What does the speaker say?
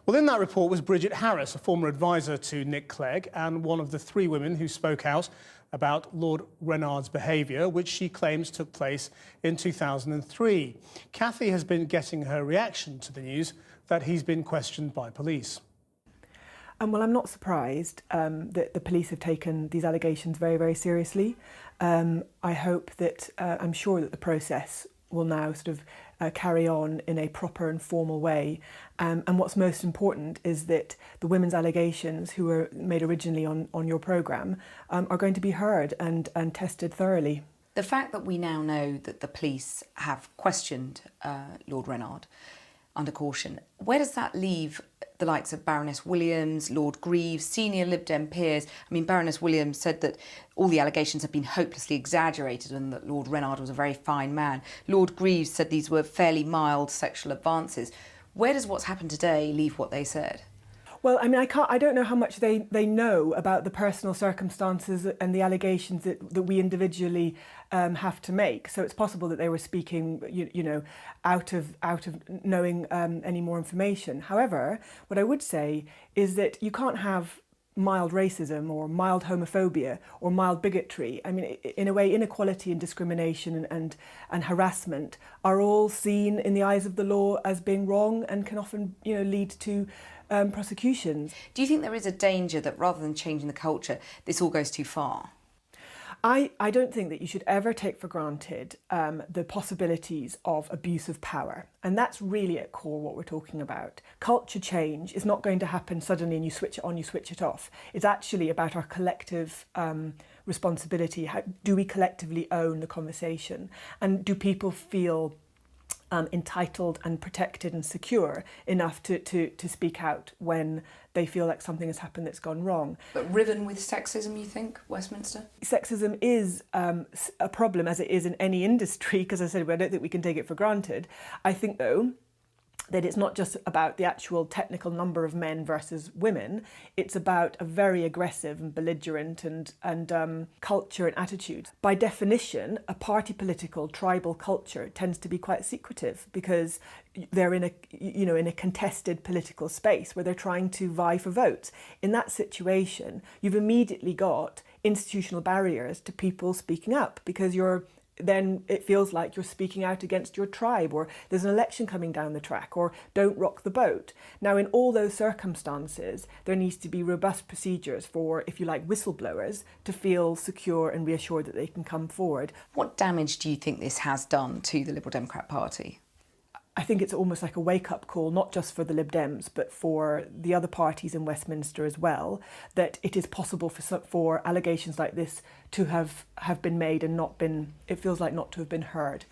Well, in that report was Bridget Harris, a former advisor to Nick Clegg and one of the 3 women who spoke out about Lord Rennard's behaviour, which she claims took place in 2003. Kathy has been getting her reaction to the news that he's been questioned by police. Well, I'm not surprised that the police have taken these allegations very, very seriously. I hope that, I'm sure that the process will now sort of carry on in a proper and formal way. And what's most important is that the women's allegations who were made originally on your programme are going to be heard and tested thoroughly. The fact that we now know that the police have questioned Lord Rennard under caution, where does that leave the likes of Baroness Williams, Lord Greaves, senior Lib Dem peers? I mean, Baroness Williams said that all the allegations have been hopelessly exaggerated and that Lord Rennard was a very fine man. Lord Greaves said these were fairly mild sexual advances. Where does what's happened today leave what they said? Well, I mean, I don't know how much they know about the personal circumstances and the allegations that we individually have to make. So it's possible that they were speaking, you know, out of knowing any more information. However, what I would say is that you can't have mild racism or mild homophobia or mild bigotry. I mean, in a way, inequality and discrimination and harassment are all seen in the eyes of the law as being wrong and can often, you know, lead to prosecutions. Do you think there is a danger that rather than changing the culture, this all goes too far? I don't think that you should ever take for granted the possibilities of abuse of power. And that's really at core what we're talking about. Culture change is not going to happen suddenly and you switch it on, you switch it off. It's actually about our collective responsibility. How do we collectively own the conversation? And do people feel entitled and protected and secure enough to speak out when they feel like something has happened that's gone wrong. But riven with sexism, you think, Westminster? Sexism is a problem, as it is in any industry, because as I said, I don't think we can take it for granted. I think, though, that it's not just about the actual technical number of men versus women, it's about a very aggressive and belligerent and culture and attitude. By definition, a party political tribal culture tends to be quite secretive because they're in a contested political space where they're trying to vie for votes. In that situation, you've immediately got institutional barriers to people speaking up because then it feels like you're speaking out against your tribe, or there's an election coming down the track, or don't rock the boat. Now, in all those circumstances, there needs to be robust procedures for, if you like, whistleblowers to feel secure and reassured that they can come forward. What damage do you think this has done to the Liberal Democrat Party? I think it's almost like a wake-up call, not just for the Lib Dems, but for the other parties in Westminster as well, that it is possible for allegations like this to have been made and not been, it feels like not to have been heard.